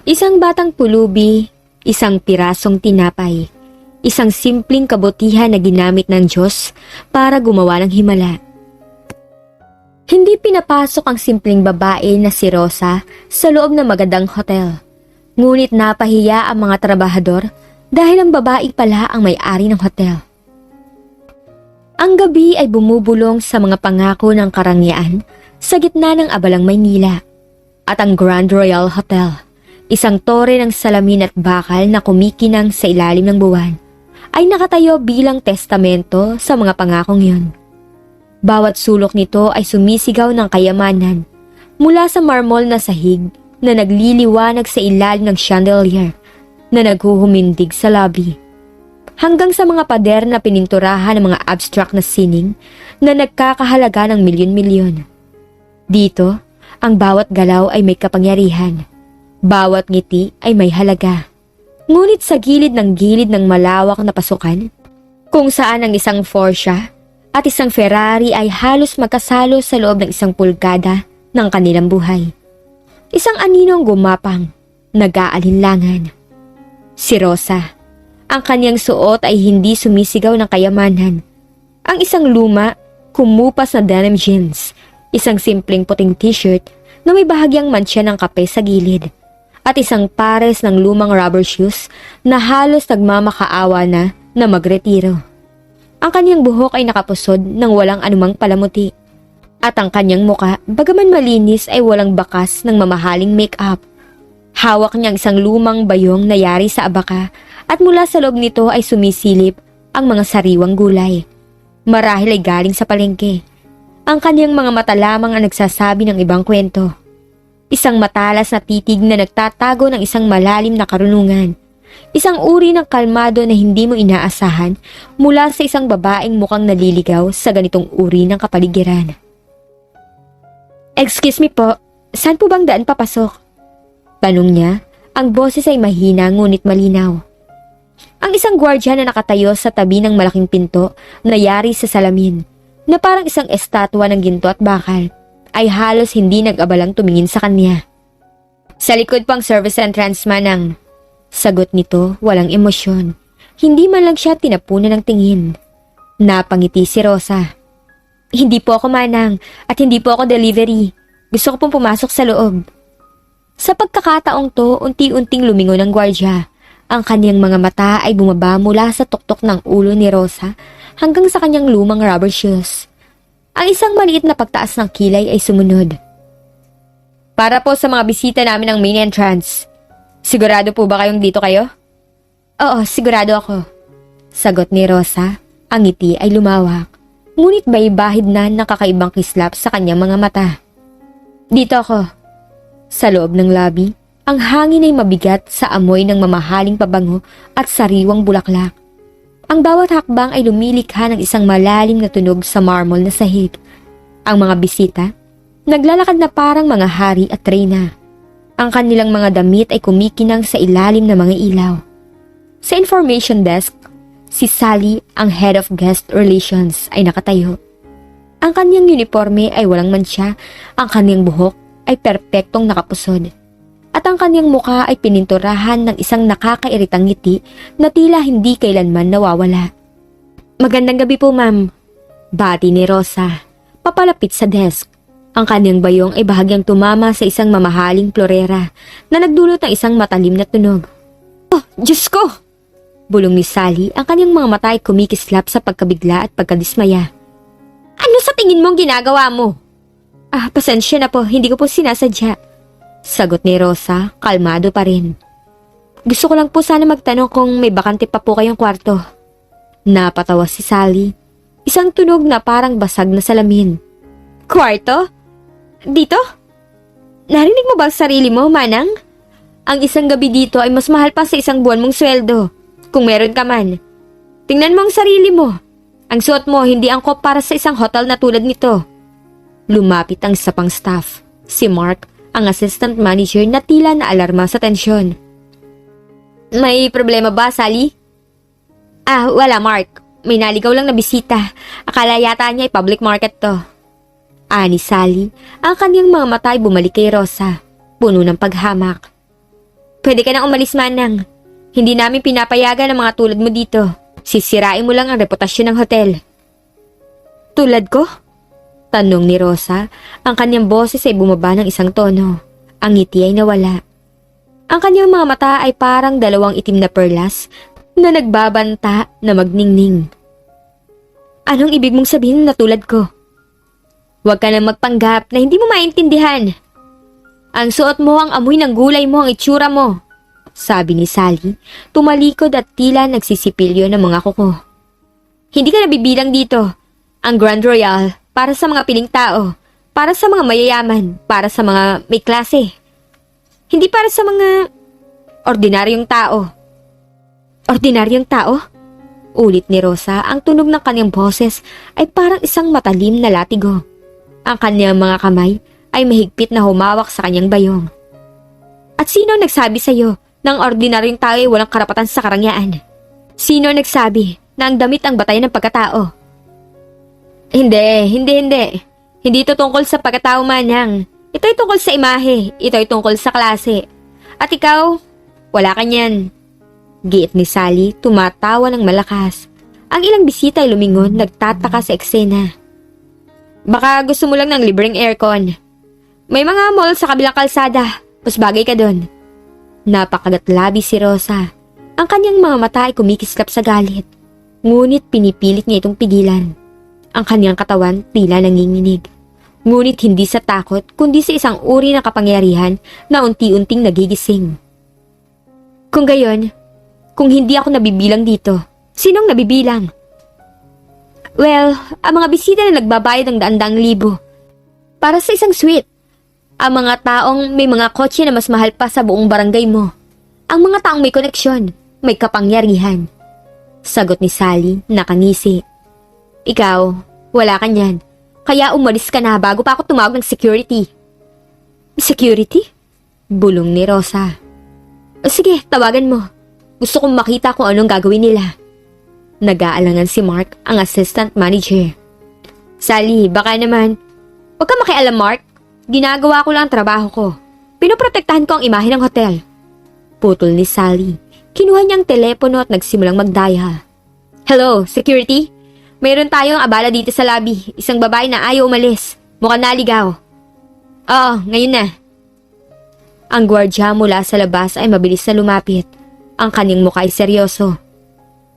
Isang batang pulubi, isang pirasong tinapay, isang simpleng kabutihan na ginamit ng Diyos para gumawa ng himala. Hindi pinapasok ang simpleng babae na si Rosa sa loob ng magandang hotel. Ngunit napahiya ang mga trabahador dahil ang babae pala ang may-ari ng hotel. Ang gabi ay bumubulong sa mga pangako ng karangyaan sa gitna ng abalang Maynila. At ang Grand Royal Hotel, isang tore ng salamin at bakal na kumikinang sa ilalim ng buwan, ay nakatayo bilang testamento sa mga pangakong yun. Bawat sulok nito ay sumisigaw ng kayamanan mula sa marmol na sahig na nagliliwanag sa ilalim ng chandelier na naghuhumindig sa lobby, hanggang sa mga pader na pininturahan ng mga abstract na sining na nagkakahalaga ng milyon-milyon. Dito, ang bawat galaw ay may kapangyarihan, bawat ngiti ay may halaga. Ngunit sa gilid ng malawak na pasukan, kung saan ang isang Porsche at isang Ferrari ay halos magkasalo sa loob ng isang pulgada ng kanilang buhay. Isang aninong gumapang, nag-aalinlangan. Si Rosa. Ang kanyang suot ay hindi sumisigaw ng kayamanan. Ang isang luma, kumupas na denim jeans, isang simpleng puting t-shirt na may bahagyang mantsa ng kape sa gilid, at isang pares ng lumang rubber shoes na halos nagmamakaawa na magretiro. Ang kanyang buhok ay nakapusod ng walang anumang palamuti, at ang kanyang muka, bagaman malinis, ay walang bakas ng mamahaling make-up. Hawak niya isang lumang bayong na yari sa abaka at mula sa loob nito ay sumisilip ang mga sariwang gulay. Marahil ay galing sa palengke. Ang kanyang mga mata lamang ang nagsasabi ng ibang kwento. Isang matalas na titig na nagtatago ng isang malalim na karunungan. Isang uri ng kalmado na hindi mo inaasahan mula sa isang babaeng mukhang naliligaw sa ganitong uri ng kapaligiran. "Excuse me po, saan po bang daan papasok?" Tanong niya, ang boses ay mahina ngunit malinaw. Ang isang gwardya na nakatayo sa tabi ng malaking pinto na yari sa salamin, na parang isang estatwa ng ginto at bakal, ay halos hindi nag-abalang tumingin sa kanya. "Sa likod pang service entrance, manang." Sagot nito, walang emosyon. Hindi man lang siya tinapunan ng tingin. Napangiti si Rosa. "Hindi po ako manang at hindi po ako delivery. Gusto ko pong pumasok sa loob." Sa pagkakataong to, unti-unting lumingon ang gwardya. Ang kanyang mga mata ay bumaba mula sa tuktok ng ulo ni Rosa hanggang sa kanyang lumang rubber shoes. Ang isang maliit na pagtaas ng kilay ay sumunod. "Para po sa mga bisita namin ng main entrance. Sigurado po ba kayong dito kayo?" "Oo, sigurado ako." Sagot ni Rosa. Ang ngiti ay lumawak, ngunit bahid na ng kakaibang kislap sa kanyang mga mata. "Dito ako." Sa loob ng lobby, ang hangin ay mabigat sa amoy ng mamahaling pabango at sariwang bulaklak. Ang bawat hakbang ay lumilikha ng isang malalim na tunog sa marmol na sahig. Ang mga bisita, naglalakad na parang mga hari at reyna. Ang kanilang mga damit ay kumikinang sa ilalim ng mga ilaw. Sa information desk, si Sally, ang head of guest relations, ay nakatayo. Ang kanyang uniforme ay walang mantsa, ang kanyang buhok ay perpektong nakapusod, at ang kanyang mukha ay pininturahan ng isang nakakairitang ngiti na tila hindi kailanman nawawala. "Magandang gabi po, ma'am." Bati ni Rosa, papalapit sa desk. Ang kanyang bayong ay bahagyang tumama sa isang mamahaling florera na nagdulot ng isang matalim na tunog. "Oh, Diyos ko!" Bulong ni Sally, ang kanyang mga mata ay kumikislap sa pagkabigla at pagkadismaya. "Ano sa tingin mong ginagawa mo?" Pasensya na po, hindi ko po sinasadya." Sagot ni Rosa, kalmado pa rin. "Gusto ko lang po sana magtanong kung may bakante pa po kayong kwarto." Napatawa si Sally. Isang tunog na parang basag na salamin. "Kwarto? Dito? Narinig mo ba ang sarili mo, manang? Ang isang gabi dito ay mas mahal pa sa isang buwan mong sweldo, kung meron ka man. Tingnan mo ang sarili mo. Ang suot mo hindi angkop para sa isang hotel na tulad nito." Lumapit ang isa pang staff, si Mark, ang assistant manager na tila naalarma sa tensyon. "May problema ba, Sally?" Wala, Mark. May naligaw lang na bisita. Akala yata niya ay public market to." Ani Sally, ang kanyang mga mata ay bumalik kay Rosa, puno ng paghamak. Pwede ka nang umalis, Manang. Hindi namin pinapayagan ang mga tulad mo dito. Sisirain mo lang ang reputasyon ng hotel. Tulad ko? Tanong ni Rosa. Ang kanyang boses ay bumaba ng isang tono. Ang ngiti ay nawala. Ang kanyang mga mata ay parang dalawang itim na perlas na nagbabanta na magningning. Anong ibig mong sabihin na tulad ko? Huwag ka nang magpanggap na hindi mo maintindihan. Ang suot mo, ang amoy ng gulay mo, ang itsura mo. Sabi ni Sally, tumalikod at tila nagsisipilyo ng mga kuko. Hindi ka nabibilang dito. Ang Grand Royal para sa mga piling tao, para sa mga mayayaman, para sa mga may klase. Hindi para sa mga ordinaryong tao. Ordinaryong tao? Ulit ni Rosa, ang tunog ng kanyang boses ay parang isang matalim na latigo. Ang kanyang mga kamay ay mahigpit na humawak sa kanyang bayong. At sino nagsabi sa'yo na ang ordinaryong tao ay walang karapatan sa karangyaan? Sino nagsabi na ang damit ang batayan ng pagkatao? Hindi. Hindi ito tungkol sa pagkatao, Manang. Ito ay tungkol sa imahe. Ito ay tungkol sa klase. At ikaw, wala ka niyan. Giit ni Sally, tumatawa ng malakas. Ang ilang bisita ay lumingon, nagtataka sa eksena. Baka gusto mo lang ng libreng aircon. May mga mall sa kabilang kalsada. Mas bagay ka doon. Napakagatlabi si Rosa. Ang kanyang mga mata ay kumikislap sa galit. Ngunit pinipilit niya itong pigilan. Ang kanyang katawan tila nanginginig. Ngunit hindi sa takot, kundi sa isang uri ng kapangyarihan na unti-unting nagigising. Kung gayon, kung hindi ako nabibilang dito, sinong nabibilang? Well, ang mga bisita na nagbabayad ng daan-daang libo. Para sa isang suite. Ang mga taong may mga kotse na mas mahal pa sa buong barangay mo. Ang mga taong may koneksyon, may kapangyarihan. Sagot ni Sally, nakangisi. Ikaw, wala ka niyan. Kaya umalis ka na bago pa ako tumawag ng security. Security? Bulong ni Rosa. Sige, tawagan mo. Gusto kong makita kung anong gagawin nila. Nag-aalangan si Mark, ang assistant manager. Sally, baka naman. Huwag ka makialam, Mark. Ginagawa ko lang ang trabaho ko. Pinoprotektahan ko ang imahe ng hotel. Putol ni Sally. Kinuha niya ang telepono at nagsimulang mag-dial. Hello, security? Mayroon tayong abala dito sa lobby. Isang babae na ayaw umalis. Mukhang naligaw. Oo, ngayon na. Ang gwardya mula sa labas ay mabilis na lumapit. Ang kanyang mukha ay seryoso.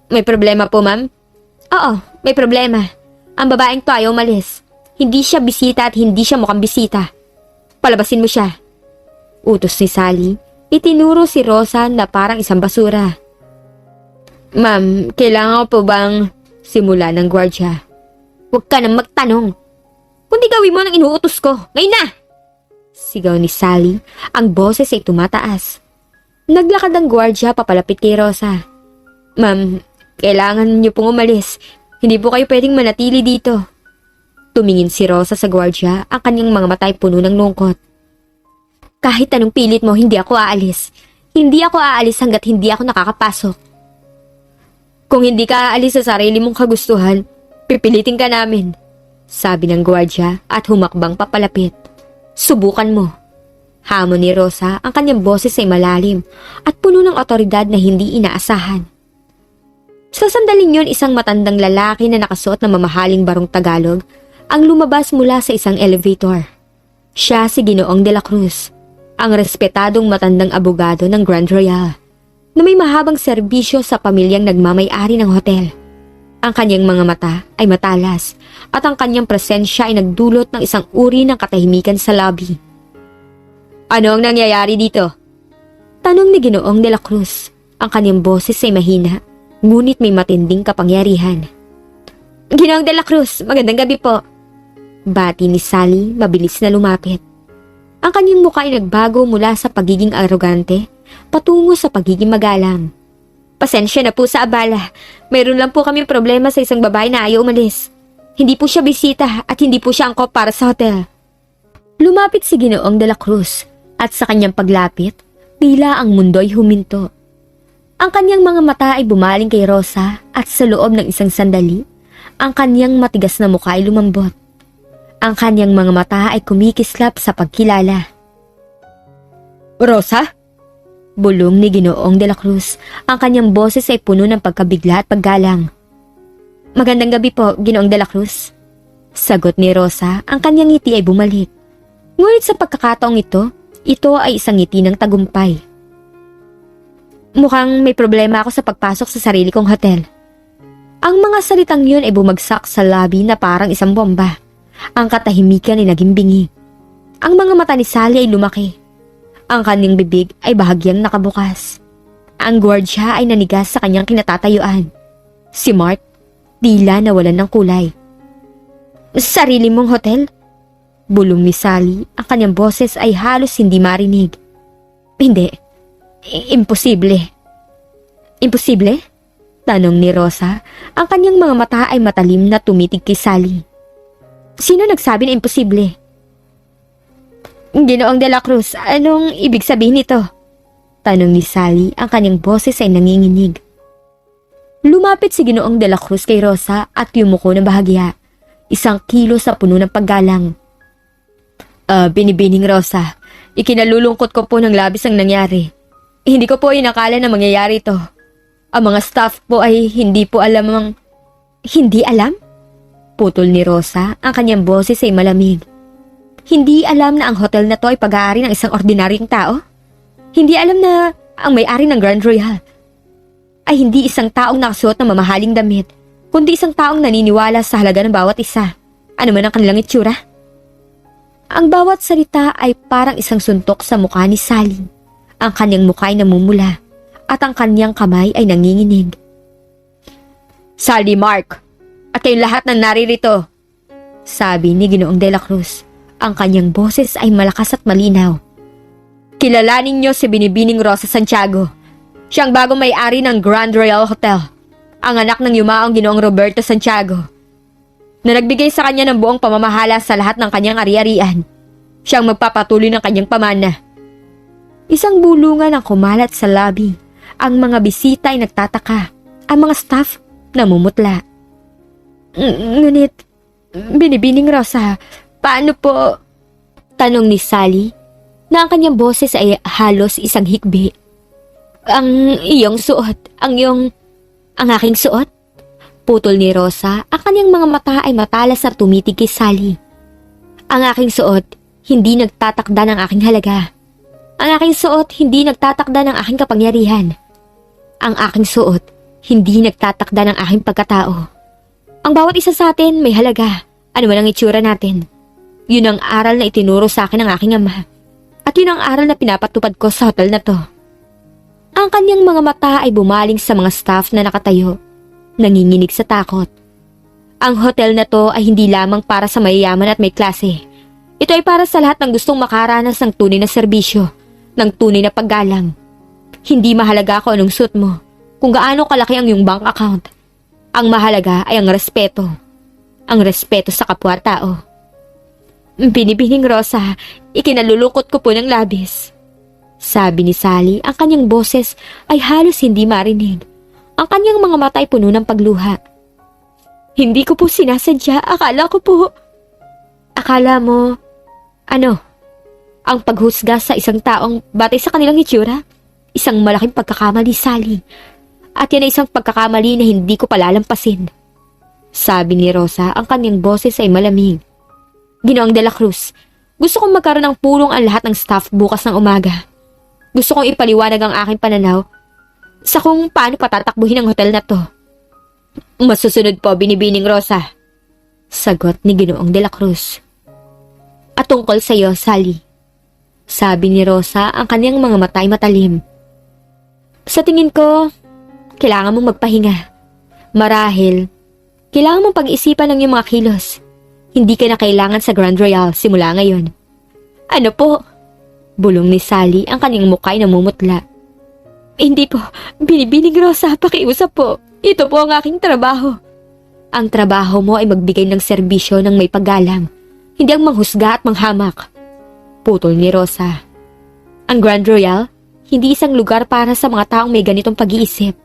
May problema po, ma'am? Oo, may problema. Ang babaeng to ayaw umalis. Hindi siya bisita at hindi siya mukhang bisita. Palabasin mo siya. Utos ni Sally. Itinuro si Rosa na parang isang basura. Ma'am, kailangan ko po bang... Simula ng gwardya. Huwag ka nang magtanong. Kundi gawin mo ang inuutos ko. Ngayon na! Sigaw ni Sally. Ang boses ay tumataas. Naglakad ang gwardya papalapit kay Rosa. Ma'am, kailangan niyo pong umalis. Hindi po kayo pwedeng manatili dito. Tumingin si Rosa sa gwardya, ang kanyang mga mata ay puno ng lungkot. Kahit anong pilit mo, hindi ako aalis. Hindi ako aalis hanggat hindi ako nakakapasok. Kung hindi ka aalis sa sarili mong kagustuhan, pipilitin ka namin. Sabi ng gwardya at humakbang papalapit. Subukan mo. Hamon ni Rosa, ang kanyang boses ay malalim at puno ng otoridad na hindi inaasahan. Sa sandaling yun, isang matandang lalaki na nakasuot ng mamahaling barong Tagalog ang lumabas mula sa isang elevator. Siya si Ginoong de la Cruz, ang respetadong matandang abogado ng Grand Royal, na may mahabang serbisyo sa pamilyang nagmamay-ari ng hotel. Ang kanyang mga mata ay matalas at ang kanyang presensya ay nagdulot ng isang uri ng katahimikan sa lobby. Ano ang nangyayari dito? Tanong ni Ginoong de la Cruz. Ang kanyang boses ay mahina, ngunit may matinding kapangyarihan. Ginoong de la Cruz, magandang gabi po. Bati ni Sally, mabilis na lumapit. Ang kanyang mukha ay nagbago mula sa pagiging arrogante patungo sa pagiging magalang. Pasensya na po sa abala. Mayroon lang po kaming problema sa isang babae na ayaw umalis. Hindi po siya bisita at hindi po siya angkop para sa hotel. Lumapit si Ginoong de la Cruz at sa kanyang paglapit, tila ang mundo'y huminto. Ang kanyang mga mata ay bumaling kay Rosa at sa loob ng isang sandali, ang kanyang matigas na mukha ay lumambot. Ang kanyang mga mata ay kumikislap sa pagkilala. Rosa? Bulong ni Ginoong de la Cruz. Ang kanyang boses ay puno ng pagkabigla at paggalang. Magandang gabi po, Ginoong de la Cruz. Sagot ni Rosa, ang kanyang ngiti ay bumalik. Ngunit sa pagkakataong ito ay isang ngiti ng tagumpay. Mukhang may problema ako sa pagpasok sa sarili kong hotel. Ang mga salitang yun ay bumagsak sa labi na parang isang bomba. Ang katahimikan ay naging bingi. Ang mga mata ni Sally ay lumaki. Ang kanyang bibig ay bahagyang nakabukas. Ang gwardya ay nanigas sa kanyang kinatatayuan. Si Mark, tila nawalan ng kulay. Sarili mong hotel? Bulong ni Sally, ang kanyang boses ay halos hindi marinig. Hindi. Imposible. Imposible? Tanong ni Rosa, ang kanyang mga mata ay matalim na tumitig kay Sally. Sino nagsabi na imposible? Ginoong de la Cruz, anong ibig sabihin nito? Tanong ni Sally, ang kanyang boses ay nanginginig. Lumapit si Ginoong de la Cruz kay Rosa at yumuko ng bahagya. Isang kilo sa puno ng paggalang. Binibining Rosa, ikinalulungkot ko po ng labis ang nangyari. Hindi ko po inakala na mangyayari ito. Ang mga staff po ay hindi po alam ang... Hindi alam? Putol ni Rosa, ang kanyang boses ay malamig. Hindi alam na ang hotel na to ay pag-aari ng isang ordinaryong tao? Hindi alam na ang may-ari ng Grand Royal ay hindi isang taong nakasuot ng mamahaling damit, kundi isang taong naniniwala sa halaga ng bawat isa, ano man ang kanilang itsura? Ang bawat salita ay parang isang suntok sa mukha ni Sally. Ang kanyang mukha ay namumula at ang kanyang kamay ay nanginginig. Sally, Mark, at kayong lahat ng naririto, sabi ni Ginoong de la Cruz. Ang kanyang boses ay malakas at malinaw. Kilalanin niyo si Binibining Rosa Santiago. Siya ang bagong may-ari ng Grand Royal Hotel. Ang anak ng yumaong Ginoong Roberto Santiago, na nagbigay sa kanya ng buong pamamahala sa lahat ng kanyang ari-arian. Siya ang magpapatuloy ng kanyang pamana. Isang bulungan ang kumalat sa labi. Ang mga bisita ay nagtataka. Ang mga staff namumutla. Ngunit, Binibining Rosa, paano po? Tanong ni Sally, na ang kanyang boses ay halos isang hikbi. Ang iyong suot, ang aking suot? Putol ni Rosa, ang kanyang mga mata ay matalas at tumitig kay Sally. Ang aking suot, hindi nagtatakda ng aking halaga. Ang aking suot, hindi nagtatakda ng aking kapangyarihan. Ang aking suot, hindi nagtatakda ng aking pagkatao. Ang bawat isa sa atin may halaga, ano man ang itsura natin. Yun ang aral na itinuro sa akin ng aking ama. At yun ang aral na pinapatupad ko sa hotel na to. Ang kanyang mga mata ay bumaling sa mga staff na nakatayo, nanginginig sa takot. Ang hotel na to ay hindi lamang para sa mayayaman at may klase. Ito ay para sa lahat ng gustong makaranas ng tunay na serbisyo, ng tunay na paggalang. Hindi mahalaga kung anong suit mo, kung gaano kalaki ang iyong bank account. Ang mahalaga ay ang respeto. Ang respeto sa kapwa-tao. Binibining Rosa, ikinalulungkot ko po ng labis. Sabi ni Sally, ang kanyang boses ay halos hindi marinig. Ang kanyang mga mata ay puno ng pagluha. Hindi ko po sinasadya, akala ko po. Akala mo, ano? Ang paghusga sa isang taong batay sa kanilang itsura? Isang malaking pagkakamali, Sally. At yan ay isang pagkakamali na hindi ko palalampasin. Sabi ni Rosa, ang kanyang boses ay malamig. Ginoong de la Cruz, gusto kong magkaroon ng pulong ang lahat ng staff bukas ng umaga. Gusto kong ipaliwanag ang aking pananaw sa kung paano patatakbuhin ang hotel na to. Masusunod po, Binibining Rosa. Sagot ni Ginoong de la Cruz. At tungkol sa iyo, Sally. Sabi ni Rosa, ang kanyang mga mata ay matalim. Sa tingin ko, kailangan mong magpahinga. Marahil, kailangan mong pag-isipan ng iyong mga kilos. Hindi ka na kailangan sa Grand Royal simula ngayon. Ano po? Bulong ni Sally, ang kanyang mukha ay namumutla. Hindi po, Binibining Rosa, pakiusap po. Ito po ang aking trabaho. Ang trabaho mo ay magbigay ng serbisyo ng may paggalang, hindi ang manghusga at manghamak. Putol ni Rosa. Ang Grand Royal, hindi isang lugar para sa mga taong may ganitong pag-iisip.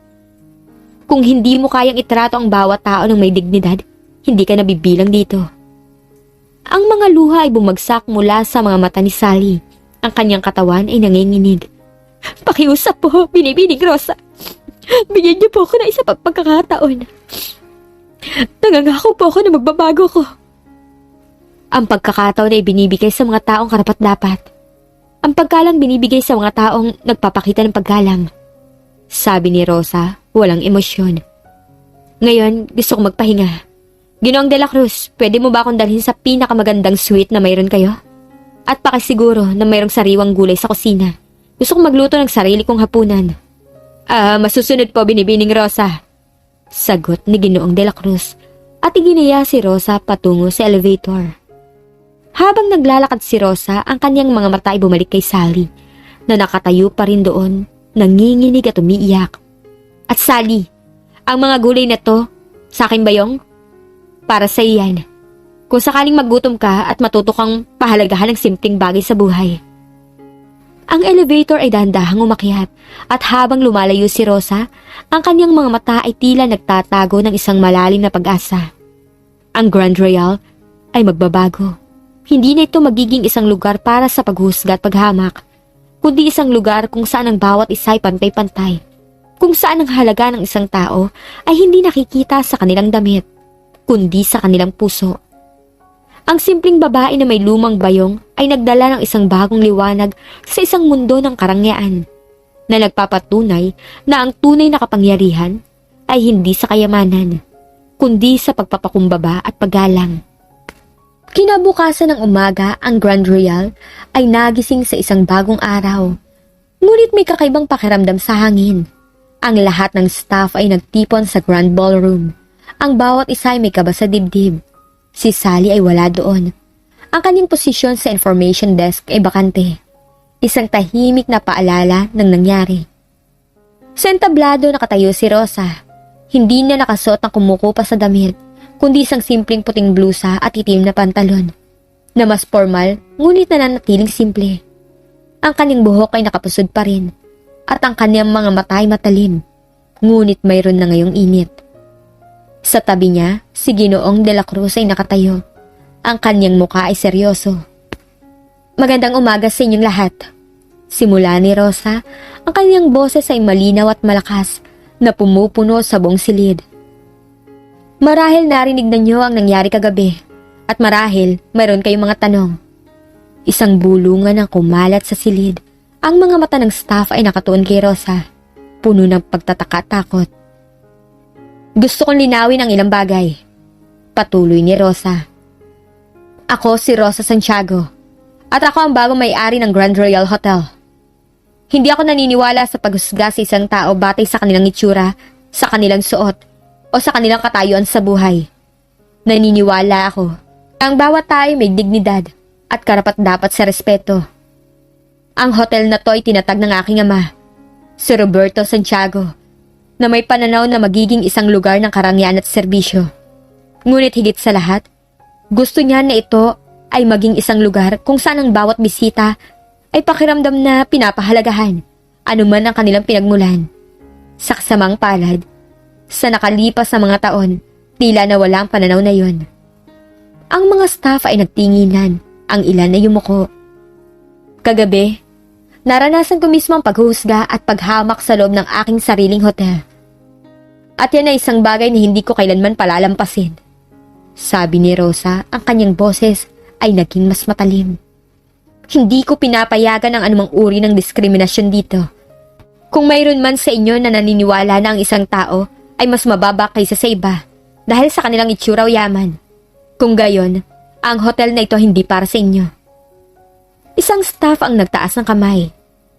Kung hindi mo kayang itrato ang bawat tao ng may dignidad, hindi ka nabibilang dito. Ang mga luha ay bumagsak mula sa mga mata ni Sally. Ang kanyang katawan ay nanginginig. Pakiusap po, Binibining Rosa. Bigyan niyo po ako ng isa pang pagkakataon. Nangangako po ako na magbabago ko. Ang pagkakataon ay binibigay sa mga taong karapat-dapat. Ang paggalang binibigay sa mga taong nagpapakita ng paggalang. Sabi ni Rosa, walang emosyon. Ngayon, gusto ko magpahinga. Ginoong De La Cruz, pwede mo ba akong dalhin sa pinakamagandang suite na mayroon kayo? At pakisiguro na mayroong sariwang gulay sa kusina. Gusto kong magluto ng sarili kong hapunan. Masusunod po, Binibining Rosa. Sagot ni Ginoong De La Cruz at iginaya si Rosa patungo sa elevator. Habang naglalakad si Rosa, ang kanyang mga mata ay bumalik kay Sally na nakatayo pa rin doon, nanginginig at umiiyak. At Sally, ang mga gulay na to, sa akin ba yung? Para sa iyan. Kung sakaling magutom ka at matuto kang pahalagahan ng simpleng bagay sa buhay. Ang elevator ay dahan-dahang umakyat at habang lumalayo si Rosa, ang kanyang mga mata ay tila nagtatago ng isang malalim na pag-asa. Ang Grand Royal ay magbabago. Hindi na ito magiging isang lugar para sa paghusga at paghamak, kundi isang lugar kung saan ang bawat isa ay pantay-pantay, kung saan ang halaga ng isang tao ay hindi nakikita sa kanilang damit, kundi sa kanilang puso. Ang simpleng babae na may lumang bayong ay nagdala ng isang bagong liwanag sa isang mundo ng karangyaan, na nagpapatunay na ang tunay na kapangyarihan ay hindi sa kayamanan, kundi sa pagpapakumbaba at paggalang. Kinabukasan ng umaga, ang Grand Royal ay nagising sa isang bagong araw. Ngunit may kakaibang pakiramdam sa hangin. Ang lahat ng staff ay nagtipon sa Grand Ballroom. Ang bawat isa ay may kaba sa dibdib. Si Sally ay wala doon. Ang kanyang posisyon sa information desk ay bakante. Isang tahimik na paalala ng nangyari. Sa entablado nakatayo si Rosa. Hindi na nakasuot ng kumukupa sa damit, kundi isang simpleng puting blusa at itim na pantalon, na mas formal ngunit nananatiling simple. Ang kanyang buhok ay nakapusod pa rin, at ang kanyang mga mata ay matalim, ngunit mayroon na ngayong init. Sa tabi niya, si Ginoong De La Cruz ay nakatayo. Ang kanyang mukha ay seryoso. Magandang umaga sa inyong lahat. Simula ni Rosa, ang kanyang boses ay malinaw at malakas na pumupuno sa buong silid. Marahil narinig na niyo ang nangyari kagabi at marahil mayroon kayong mga tanong. Isang bulungan ang kumalat sa silid. Ang mga mata ng staff ay nakatuon kay Rosa, puno ng pagtataka at takot. Gusto kong linawin ang ilang bagay. Patuloy ni Rosa. Ako si Rosa Santiago at ako ang bagong may-ari ng Grand Royal Hotel. Hindi ako naniniwala sa paghusga sa isang tao batay sa kanilang itsura, sa kanilang suot, o sa kanilang katayuan sa buhay. Naniniwala ako na ang bawat tayo may dignidad at karapat-dapat sa respeto. Ang hotel na to ay tinatag ng aking ama, si Roberto Santiago, na may pananaw na magiging isang lugar ng karangyaan at serbisyo. Ngunit higit sa lahat, gusto niya na ito ay maging isang lugar kung saan ang bawat bisita ay pakiramdam na pinapahalagahan, anuman ang kanilang pinagmulan. Sa kasamang palad, sa nakalipas na mga taon, tila nawala ang pananaw na yon. Ang mga staff ay nagtinginan, ang ilan ay yumuko. Kagabi, naranasan ko mismo ang paghuhusga at paghamak sa loob ng aking sariling hotel. At yan ay isang bagay na hindi ko kailanman palalampasin. Sabi ni Rosa, ang kanyang boses ay naging mas matalim. Hindi ko pinapayagan ang anumang uri ng diskriminasyon dito. Kung mayroon man sa inyo na naniniwala na ang isang tao ay mas mababa kaysa sa iba dahil sa kanilang itsura o yaman. Kung gayon, ang hotel na ito hindi para sa inyo. Isang staff ang nagtaas ng kamay,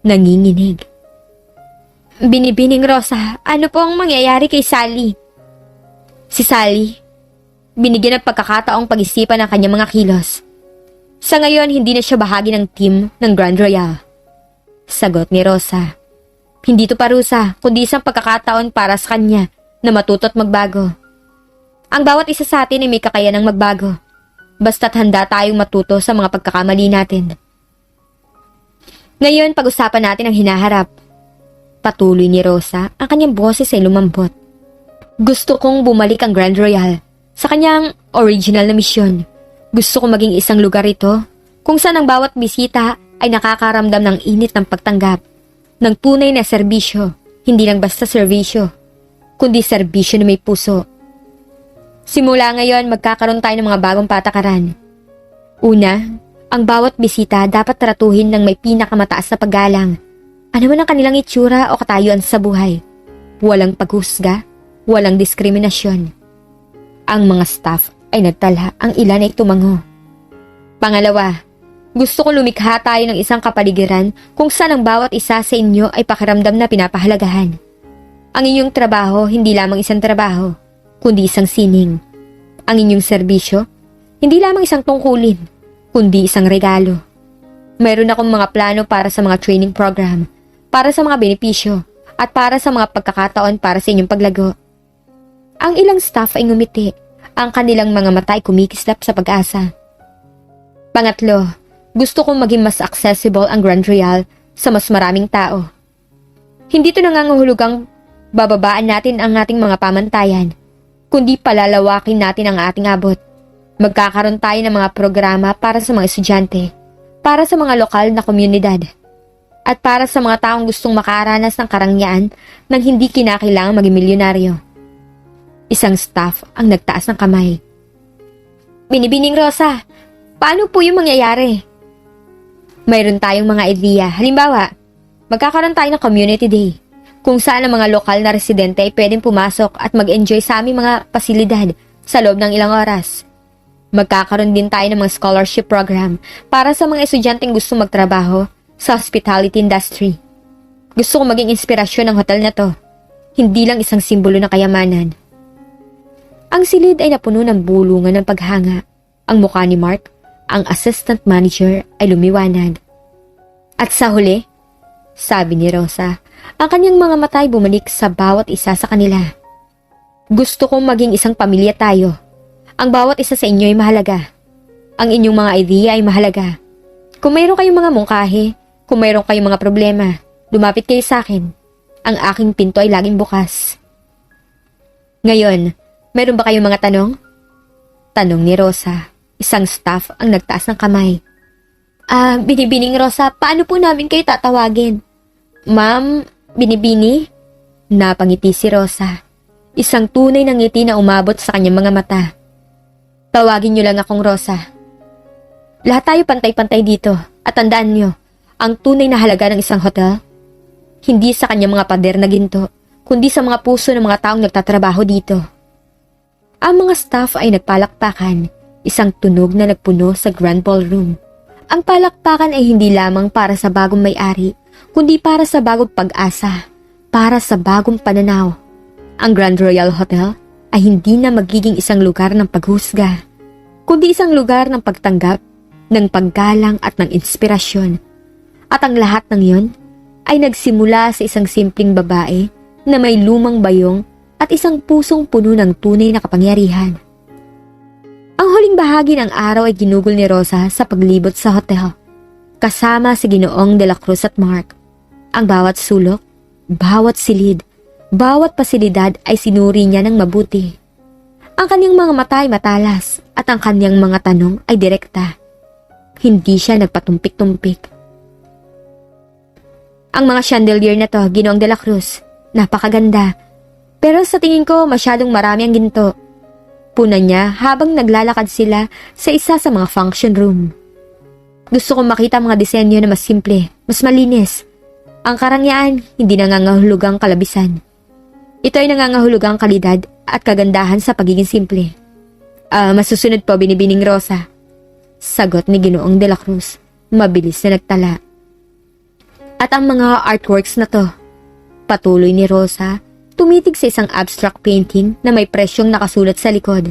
nanginginig. Binibining Rosa, ano po ang mangyayari kay Sally? Si Sally, binigyan ng pagkakataong pag-isipan ang kanyang mga kilos. Sa ngayon, hindi na siya bahagi ng team ng Grand Royal. Sagot ni Rosa. Hindi to parusa, kundi isang pagkakataon para sa kanya na matuto at magbago. Ang bawat isa sa atin ay may kakayanang magbago, basta't handa tayong matuto sa mga pagkakamali natin. Ngayon, pag-usapan natin ang hinaharap. Patuloy ni Rosa, ang kanyang boses ay lumambot. Gusto kong bumalik ang Grand Royal sa kanyang original na misyon. Gusto kong maging isang lugar ito kung saan ang bawat bisita ay nakakaramdam ng init ng pagtanggap. ng tunay na serbisyo, hindi lang basta serbisyo, kundi serbisyo na may puso. Simula ngayon, magkakaroon tayo ng mga bagong patakaran. Una, ang bawat bisita dapat tratuhin ng may pinakamataas na paggalang. Ano man ang kanilang itsura o katayuan sa buhay. Walang paghusga, walang diskriminasyon. Ang mga staff ay nagtala, ang ilan ay tumango. Pangalawa, gusto ko lumikha tayo ng isang kapaligiran kung saan ang bawat isa sa inyo ay pakiramdam na pinapahalagahan. Ang inyong trabaho hindi lamang isang trabaho, kundi isang sining. Ang inyong serbisyo, hindi lamang isang tungkulin, kundi isang regalo. Mayroon akong mga plano para sa mga training program, para sa mga benepisyo, at para sa mga pagkakataon para sa inyong paglago. Ang ilang staff ay ngumiti, ang kanilang mga mata ay kumikislap sa pag-asa. Pangatlo, gusto kong maging mas accessible ang Grand Royal sa mas maraming tao. Hindi ito nangangahulugang bababaan natin ang ating mga pamantayan, kundi palalawakin natin ang ating abot. Magkakaroon tayo ng mga programa para sa mga estudyante, para sa mga lokal na komunidad, at para sa mga taong gustong makaranas ng karangyaan nang hindi kinakailangang maging milyonaryo. Isang staff ang nagtaas ng kamay. Binibining Rosa, paano po yung mangyayari? Mayroon tayong mga ideya. Halimbawa, magkakaroon tayo ng community day, kung saan ang mga lokal na residente ay pwedeng pumasok at mag-enjoy sa aming mga pasilidad sa loob ng ilang oras. Magkakaroon din tayo ng mga scholarship program para sa mga estudyanteng gustong magtrabaho sa hospitality industry. Gusto kong maging inspirasyon ng hotel na to, hindi lang isang simbolo ng kayamanan. Ang silid ay napuno ng bulungan ng paghanga. Ang mukha ni Mark, ang assistant manager, ay lumiwanag. At sa huli, sabi ni Rosa, ang kanyang mga mata ay bumalik sa bawat isa sa kanila. Gusto kong maging isang pamilya tayo. Ang bawat isa sa inyo ay mahalaga. Ang inyong mga idea ay mahalaga. Kung mayroon kayong mga mungkahi, kung mayroon kayong mga problema, lumapit kayo sa akin. Ang aking pinto ay laging bukas. Ngayon, mayroon ba kayong mga tanong? Tanong ni Rosa. Isang staff ang nagtaas ng kamay. Binibining Rosa, paano po namin kayo tatawagin? Ma'am, Binibini? Napangiti si Rosa. Isang tunay na ngiti na umabot sa kanyang mga mata. Tawagin niyo lang akong Rosa. Lahat tayo pantay-pantay dito. At tandaan niyo, ang tunay na halaga ng isang hotel, hindi sa kanyang mga pader na ginto, kundi sa mga puso ng mga taong nagtatrabaho dito. Ang mga staff ay nagpalakpakan, isang tunog na nagpuno sa Grand Ballroom. Ang palakpakan ay hindi lamang para sa bagong may-ari, kundi para sa bagong pag-asa, para sa bagong pananaw. Ang Grand Royal Hotel ay hindi na magiging isang lugar ng paghusga, kundi isang lugar ng pagtanggap, ng paggalang at ng inspirasyon. At ang lahat ng yon ay nagsimula sa isang simpleng babae na may lumang bayong at isang pusong puno ng tunay na kapangyarihan. Ang huling bahagi ng araw ay ginugol ni Rosa sa paglibot sa hotel, kasama si Ginoong de la Cruz at Mark. Ang bawat sulok, bawat silid, bawat pasilidad ay sinuri niya ng mabuti. Ang kanyang mga mata ay matalas at ang kanyang mga tanong ay direkta. Hindi siya nagpatumpik-tumpik. Ang mga chandelier na to, Ginoong de la Cruz, napakaganda. Pero sa tingin ko masyadong marami ang ginto. Puna niya habang naglalakad sila sa isa sa mga function room. Gusto kong makita mga disenyo na mas simple, mas malinis. Ang karangyaan, hindi nangangahulugang kalabisan. Ito ay nangangahulugang kalidad at kagandahan sa pagiging simple. Masusunod po, Binibining Rosa. Sagot ni Ginoong de la Cruz, mabilis na nagtala. At ang mga artworks na to, patuloy ni Rosa, tumitig sa isang abstract painting na may presyong nakasulat sa likod.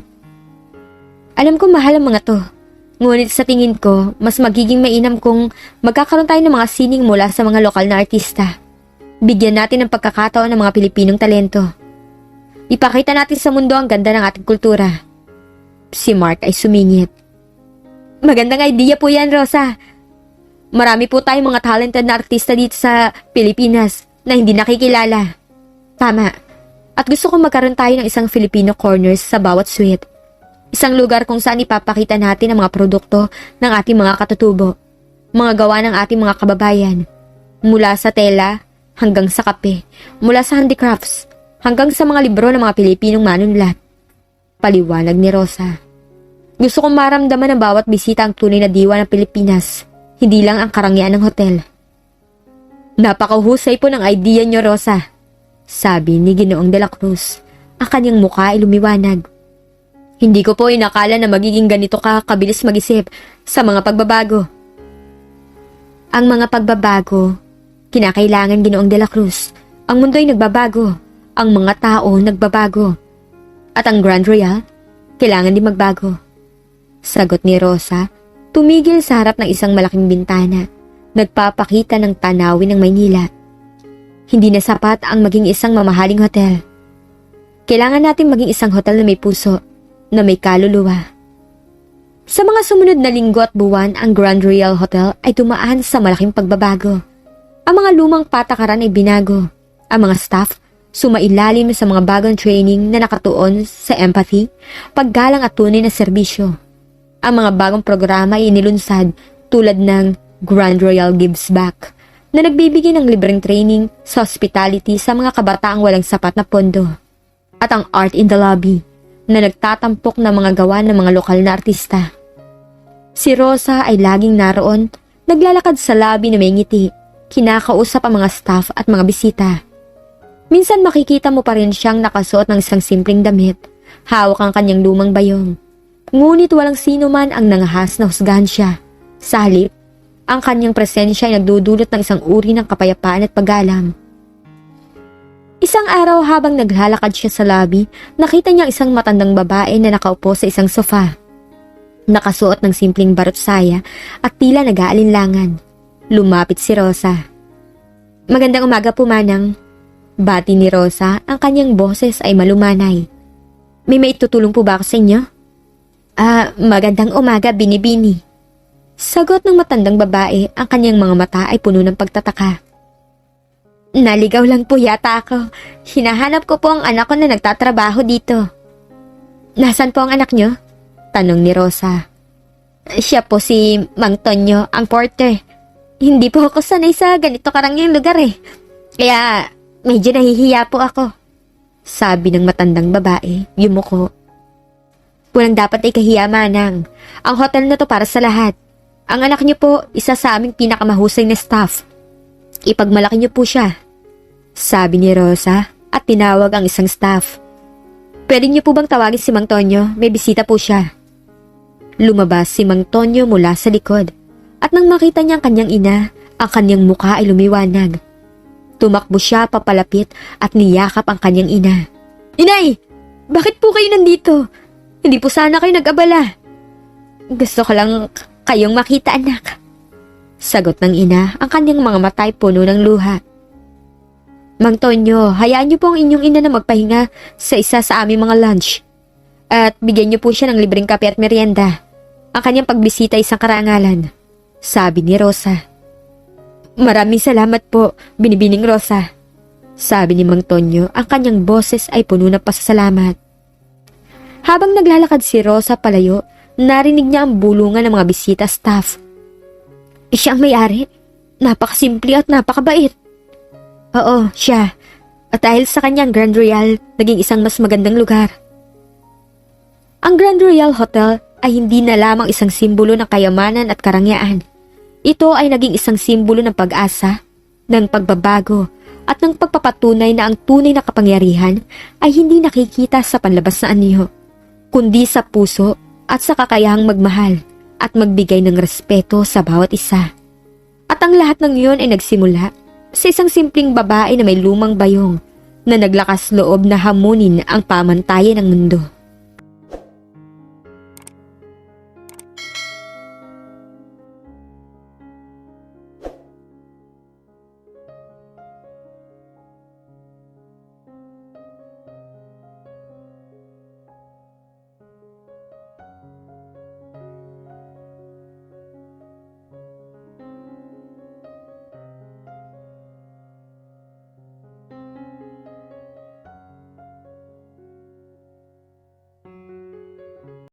Alam ko mahal ang mga to, ngunit sa tingin ko, mas magiging mainam kung magkakaroon tayo ng mga sining mula sa mga lokal na artista. Bigyan natin ng pagkakataon ng mga Pilipinong talento. Ipakita natin sa mundo ang ganda ng ating kultura. Si Mark ay sumingit. Magandang idea po yan, Rosa. Marami po tayong mga talented na artista dito sa Pilipinas na hindi nakikilala. Tama. At gusto kong magkaroon tayo ng isang Filipino corners sa bawat suite. Isang lugar kung saan ipapakita natin ang mga produkto ng ating mga katutubo, mga gawa ng ating mga kababayan. Mula sa tela, hanggang sa kape, mula sa handicrafts, hanggang sa mga libro ng mga Pilipinong manunlat. Paliwanag ni Rosa. Gusto kong maramdaman ng bawat bisita ang tunay na diwa ng Pilipinas, hindi lang ang karangyaan ng hotel. Napakahusay po ng idea niyo, Rosa, sabi ni Ginoong de la Cruz. Ang kanyang mukha ay lumiwanag. Hindi ko po inakala na magiging ganito ka kabilis mag-isip sa mga pagbabago. Ang mga pagbabago, kinakailangan, Ginoong de la Cruz. Ang mundo'y nagbabago, ang mga tao nagbabago. At ang Grand Royal, kailangan din magbago. Sagot ni Rosa, tumigil sa harap ng isang malaking bintana, nagpapakita ng tanawin ng Maynila. Hindi na sapat ang maging isang mamahaling hotel. Kailangan natin maging isang hotel na may puso, na may kaluluwa. Sa mga sumunod na linggo at buwan, ang Grand Royal Hotel ay dumaan sa malaking pagbabago. Ang mga lumang patakaran ay binago. Ang mga staff, sumailalim sa mga bagong training na nakatuon sa empathy, paggalang at tunay na serbisyo. Ang mga bagong programa ay inilunsad tulad ng Grand Royal Gives Back, na nagbibigay ng libreng training sa hospitality sa mga kabataang walang sapat na pondo. At ang Art in the Lobby, na nagtatampok ng mga gawa ng mga lokal na artista. Si Rosa ay laging naroon, naglalakad sa lobby na may ngiti, kinakausap ang mga staff at mga bisita. Minsan makikita mo pa rin siyang nakasuot ng isang simpleng damit, hawak ang kanyang lumang bayong. Ngunit walang sino man ang nangahas na husgahan siya. Sa halip, ang kanyang presensya ay nagdudulot ng isang uri ng kapayapaan at paggalang. Isang araw habang naglalakad siya sa lobby, nakita niya isang matandang babae na nakaupo sa isang sofa. Nakasuot ng simpleng barot-saya at tila nag-aalinlangan. Lumapit si Rosa. Magandang umaga po, Manang. Bati ni Rosa, ang kanyang boses ay malumanay. May maitutulong po ba ako sa inyo? Magandang umaga, Binibini. Sagot ng matandang babae, ang kanyang mga mata ay puno ng pagtataka. Naligaw lang po yata ako. Hinahanap ko po ang anak ko na nagtatrabaho dito. Nasaan po ang anak nyo? Tanong ni Rosa. Siya po si Mang Tonyo, ang porter. Hindi po ako sanay sa ganito karangyang lugar eh. Kaya medyo nahihiya po ako. Sabi ng matandang babae, yumuko. Walang dapat ay kahiya, Manang. Ang hotel na to para sa lahat. Ang anak niyo po, isa sa aming pinakamahusay na staff. Ipagmalaki niyo po siya. Sabi ni Rosa at tinawag ang isang staff. Pwede niyo po bang tawagin si Mang Tonyo? May bisita po siya. Lumabas si Mang Tonyo mula sa likod at nang makita niya ang kanyang ina, ang kanyang mukha ay lumiwanag. Tumakbo siya papalapit at niyakap ang kanyang ina. Inay! Bakit po kayo nandito? Hindi po sana kayo nag-abala. Gusto ko lang kayong makita, anak. Sagot ng ina, ang kanyang mga mata ay puno ng luha. Mang Tonyo, hayaan niyo po ang inyong ina na magpahinga sa isa sa aming mga lunch. At bigyan niyo po siya ng libreng kape at merienda. Ang kanyang pagbisita ay isang karangalan. Sabi ni Rosa. Maraming salamat po, Binibining Rosa. Sabi ni Mang Tonyo, ang kanyang boses ay puno ng pasasalamat. Habang naglalakad si Rosa palayo, narinig niya ang bulungan ng mga bisita staff. Siya ang may-ari. Napakasimple at napakabait. Oo, siya. At dahil sa kanyang Grand Royal, naging isang mas magandang lugar. Ang Grand Royal Hotel ay hindi na lamang isang simbolo ng kayamanan at karangyaan. Ito ay naging isang simbolo ng pag-asa, ng pagbabago, at ng pagpapatunay na ang tunay na kapangyarihan ay hindi nakikita sa panlabas na anyo, kundi sa puso at sa kakayahang magmahal at magbigay ng respeto sa bawat isa. At ang lahat ng iyon ay nagsimula sa isang simpleng babae na may lumang bayong na naglakas loob na hamunin ang pamantayan ng mundo.